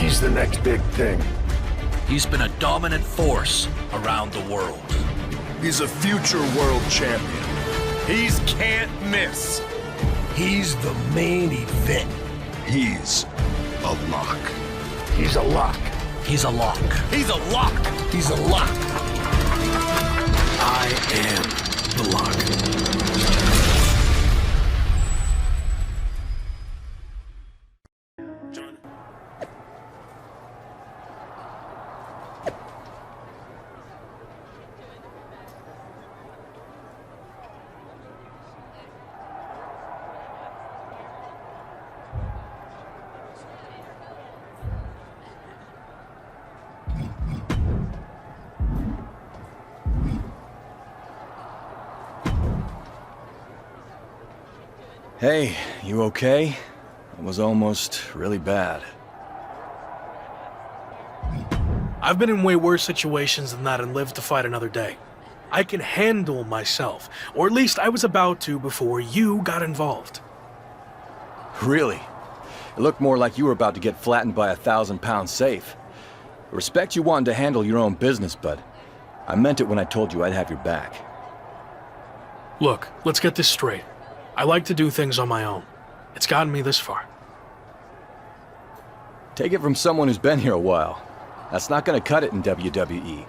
He's the next big thing. He's been a dominant force around the world. He's a future world champion. He's can't miss. He's the main event. He's a lock. He's a lock. He's a lock. He's a lock. He's a lock. I am the lock. Hey, you okay? It was almost really bad. I've been in way worse situations than that and lived to fight another day. I can handle myself, or at least I was about to before you got involved. Really? It looked more like you were about to get flattened by a 1,000-pound safe. I respect you wanting to handle your own business, but I meant it when I told you I'd have your back. Look, let's get this straight. I like to do things on my own. It's gotten me this far. Take it from someone who's been here a while. That's not gonna cut it in WWE.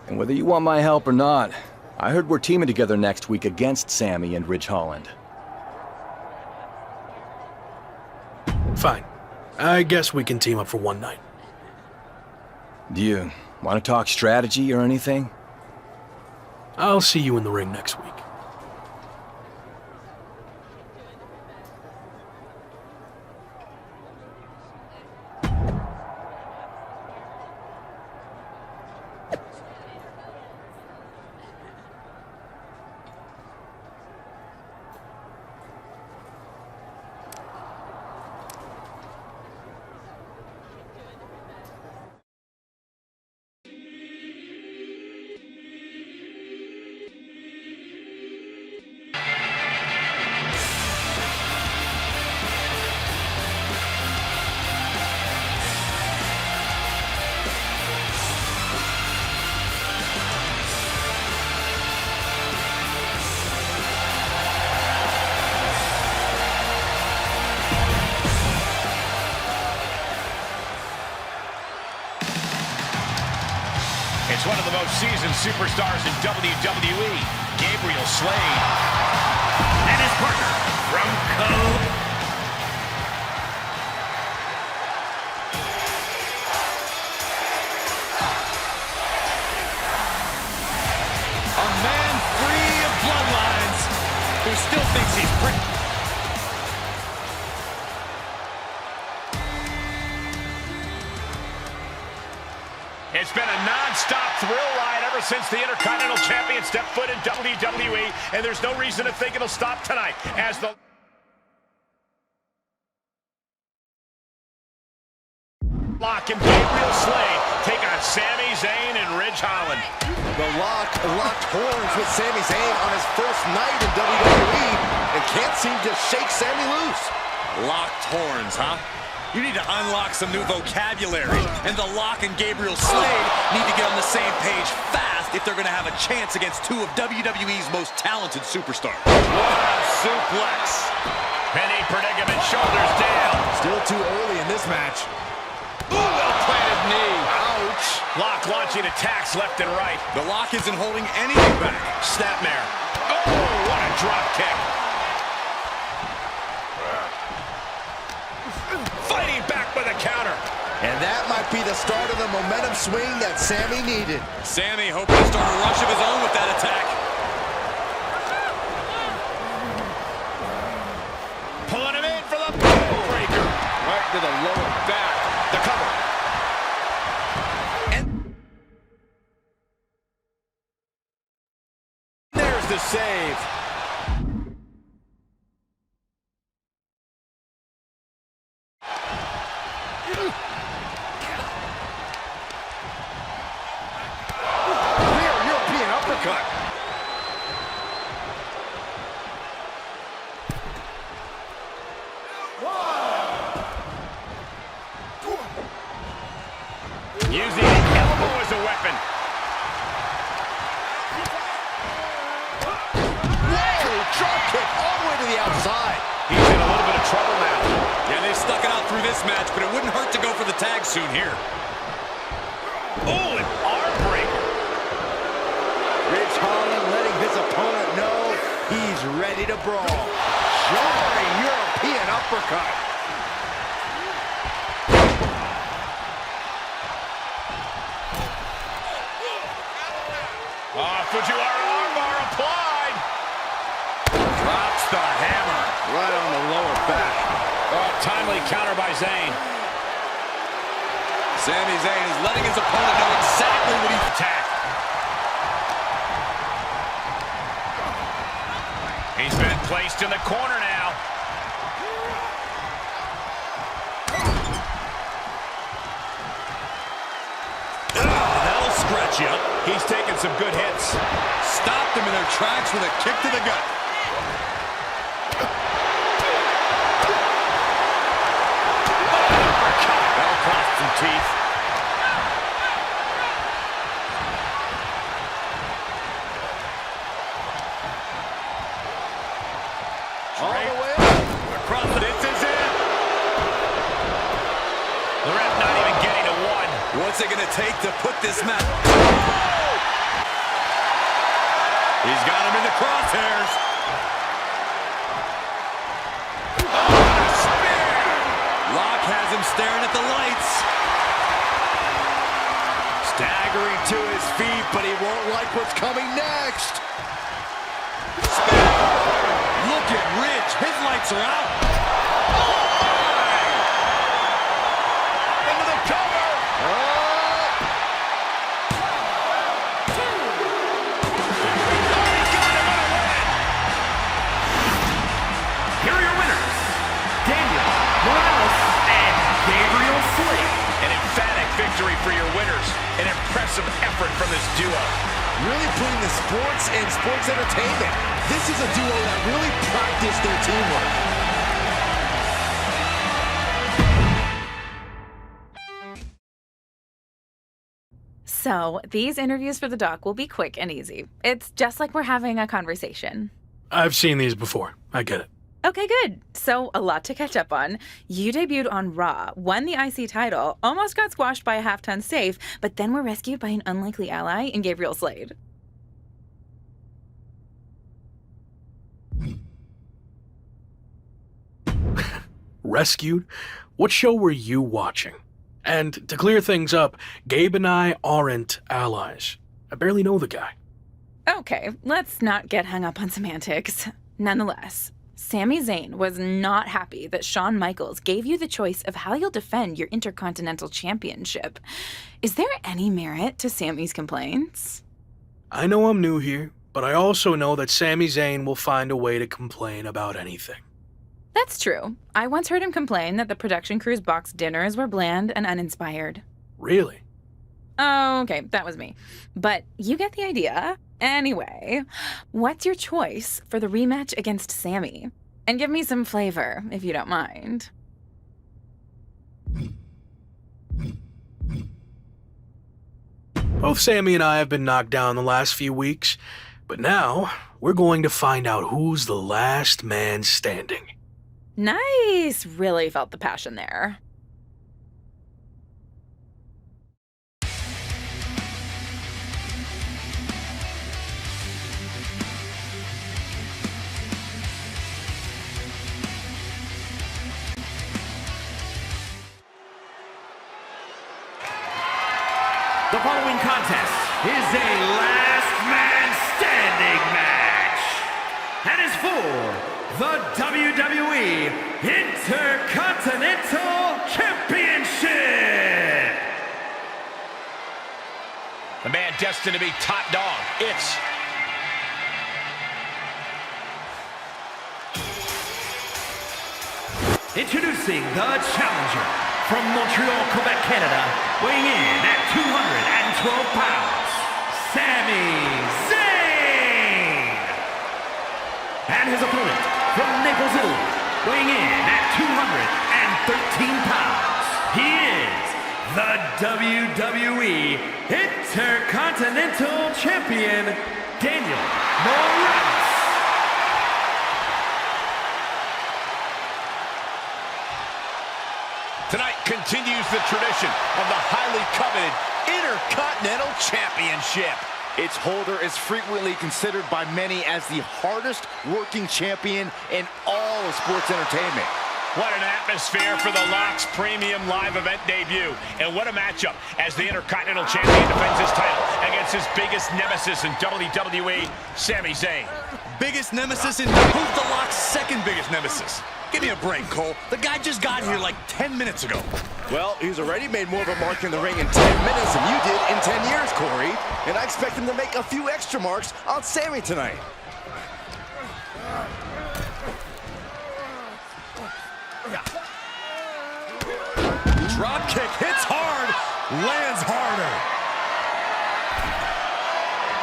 And whether you want my help or not, I heard we're teaming together next week against Sammy and Ridge Holland. Fine. I guess we can team up for one night. Do you want to talk strategy or anything? I'll see you in the ring next week. It's one of the most seasoned superstars in WWE, Gabriel Slade. And his partner from Code. A man free of bloodlines who still thinks he's pretty. It's been a non-stop thrill ride ever since the Intercontinental Champion stepped foot in WWE, and there's no reason to think it'll stop tonight as the Lock and Gabriel Slade take on Sami Zayn and Ridge Holland. The Lock locked horns with Sami Zayn on his first night in WWE and can't seem to shake Sami loose. Locked horns, huh? You need to unlock some new vocabulary, and the Lock and Gabriel Slade need to get on the same page fast if they're going to have a chance against two of WWE's most talented superstars. What a suplex. Penny predicament, shoulders down. Still too early in this match. Ooh, well-planted knee. Ouch. Lock launching attacks left and right. The Lock isn't holding anything back. Snapmare. Oh, what a drop kick. Fighting back with a counter. And that might be the start of the momentum swing that Sami needed. Sami hoping to start a rush of his own with that attack. Pulling him in for the breaker. Right to the lower back. The cover. And there's the save. Using the elbow as a weapon. Whoa, drop kick all the way to the outside. He's in a little bit of trouble now. Yeah, they stuck it out through this match, but it wouldn't hurt to go for the tag soon here. Oh, an arm breaker. Ridge Holland letting his opponent know he's ready to brawl. Jarring European uppercut. Fujiwara armbar applied. Drops the hammer. Right on the lower back. Oh, timely counter by Zayn. Sami Zayn is letting his opponent know exactly what he's attacked. He's been placed in the corner now. That'll scratch you up. He's taking some good hits. Stopped them in their tracks with a kick to the gut. That'll cost some teeth. All the way up. Across the... This is it. The ref not even getting to one. What's it going to take to put this match? He's got him in the crosshairs. Oh, spear! Rock has him staring at the lights. Staggering to his feet, but he won't like what's coming next. Spear! Look at Ridge. His lights are out. Into the cover. Here are your winners, Daniel Morales and Gabriel Slade. An emphatic victory for your winners. An impressive effort from this duo. Really putting the sports and sports entertainment. This is a duo that really practiced their teamwork. So, these interviews for the doc will be quick and easy. It's just like we're having a conversation. I've seen these before. I get it. Okay, good. So, a lot to catch up on. You debuted on Raw, won the IC title, almost got squashed by a half-ton safe, but then were rescued by an unlikely ally in Gabriel Slade. Rescued? What show were you watching? And to clear things up, Gabe and I aren't allies. I barely know the guy. Okay, let's not get hung up on semantics. Nonetheless, Sami Zayn was not happy that Shawn Michaels gave you the choice of how you'll defend your Intercontinental Championship. Is there any merit to Sami's complaints? I know I'm new here, but I also know that Sami Zayn will find a way to complain about anything. That's true. I once heard him complain that the production crew's box dinners were bland and uninspired. Really? Oh, okay, that was me. But you get the idea. Anyway, what's your choice for the rematch against Sami? And give me some flavor, if you don't mind. Both Sami and I have been knocked down the last few weeks, but now we're going to find out who's the last man standing. Nice! Really felt the passion there. The following contest is a last man standing match and is for the WWE Intercontinental Championship. The man destined to be top dog. It's introducing the challenger from Montreal, Quebec, Canada, weighing in at 212 pounds, Sami Zayn. And his opponent from Naples, Italy, weighing in at 213 pounds, he is the WWE Intercontinental Champion, Daniel Morales. Tonight continues the tradition of the highly coveted Intercontinental Championship. Its holder is frequently considered by many as the hardest working champion in all of sports entertainment. What an atmosphere for the Lock's premium live event debut. And what a matchup as the Intercontinental Champion defends his title against his biggest nemesis in WWE, Sami Zayn. Biggest nemesis in who's the Lock's second biggest nemesis? Give me a break, Cole. The guy just got here like 10 minutes ago. Well, he's already made more of a mark in the ring in 10 minutes than you did in 10 years, Corey. And I expect him to make a few extra marks on Sami tonight. Drop kick hits hard, lands harder.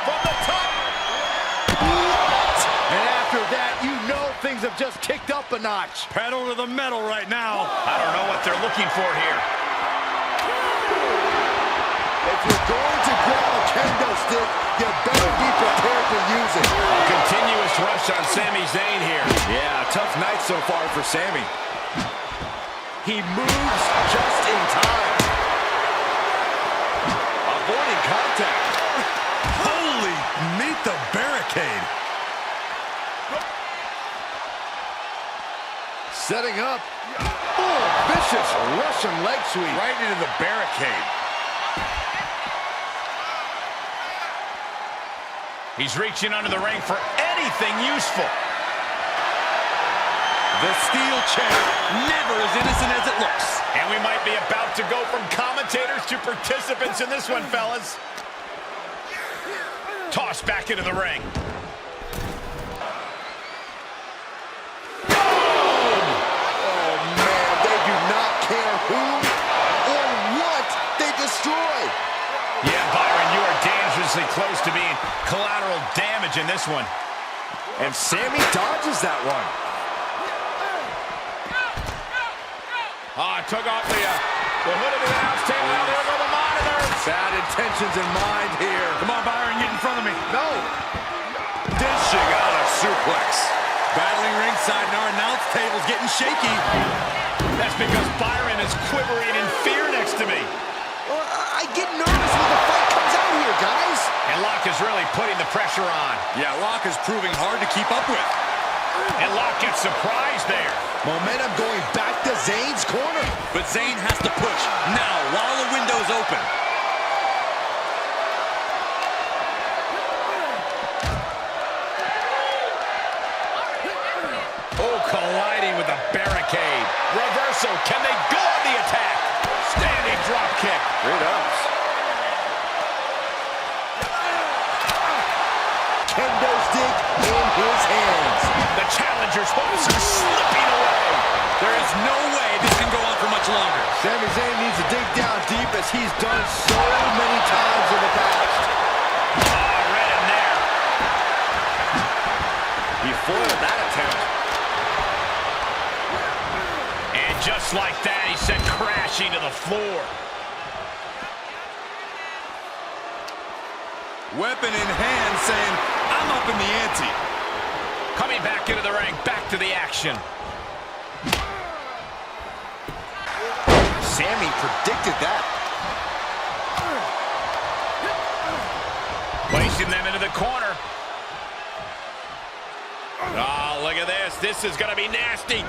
From the top. What? And after that, you know things have just kicked up a notch. Pedal to the metal right now. I don't know what they're looking for here. If you're going to grab a kendo stick, you better be prepared to use it. A continuous rush on Sami Zayn here. Yeah, tough night so far for Sami. He moves just in time. Avoiding contact. Holy, meet the barricade. Setting up. Oh, vicious Russian leg sweep. Right into the barricade. He's reaching under the ring for anything useful. The steel chair, never as innocent as it looks. And we might be about to go from commentators to participants in this one, fellas. Tossed back into the ring. Oh, man, they do not care who or what they destroy. Yeah, Byron, you are dangerously close to being collateral damage in this one. And Sami dodges that one. Took off the hood of the announce table. Now there go the monitors. Bad intentions in mind here. Come on, Byron, get in front of me. No. Dishing out a suplex. Battling ringside and our announce table's getting shaky. That's because Byron is quivering in fear next to me. Well, I get nervous when the fight comes out here, guys. And Locke is really putting the pressure on. Yeah, Locke is proving hard to keep up with. And Locke gets surprised there. Momentum going back to Zayn's corner. But Zayn has to push now while the window's open. Oh, colliding with the barricade. Reversal. Can they go on the attack? Standing drop kick. Great ups. Kendo stick in his hands. The challenger's hopes are slipping away. There is no way this can go on for much longer. Sami Zayn needs to dig down deep as he's done so many times in the past. Oh, right in there. He foiled that attempt. And just like that, he sent crashing to the floor. Weapon in hand saying, I'm up in the ante. Coming back into the ring, back to the action. Sami predicted that. Placing them into the corner. Oh, look at this. This is going to be nasty.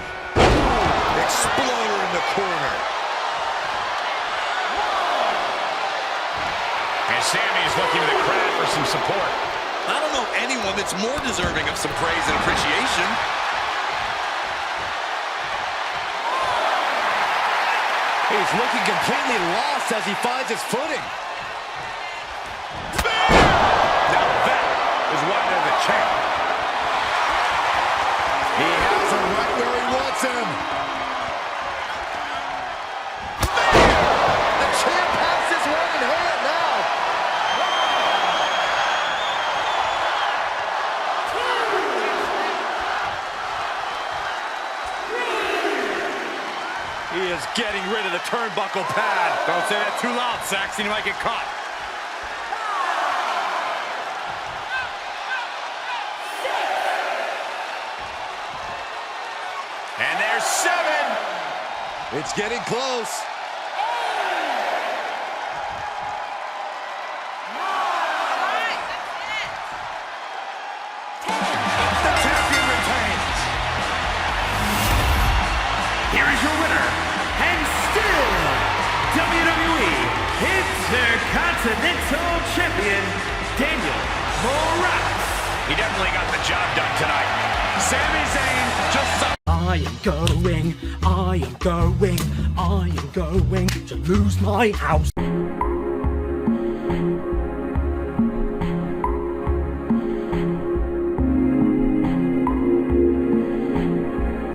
Exploder in the corner. And Sami is looking to the crowd for some support. I don't know anyone that's more deserving of some praise and appreciation. He's looking completely lost as he finds his footing. Now that is why they're the champ. He has him right where he wants him. The champ has this one in hand now. He is getting rid of the turnbuckle pad. Don't say that too loud, Saxton. You might get caught. And there's 7. It's getting close. The champion retains. Here is your winner, and still WWE Intercontinental Champion, Daniel Morales. He definitely got the job done tonight. Sami Zayn just I am going to lose my house.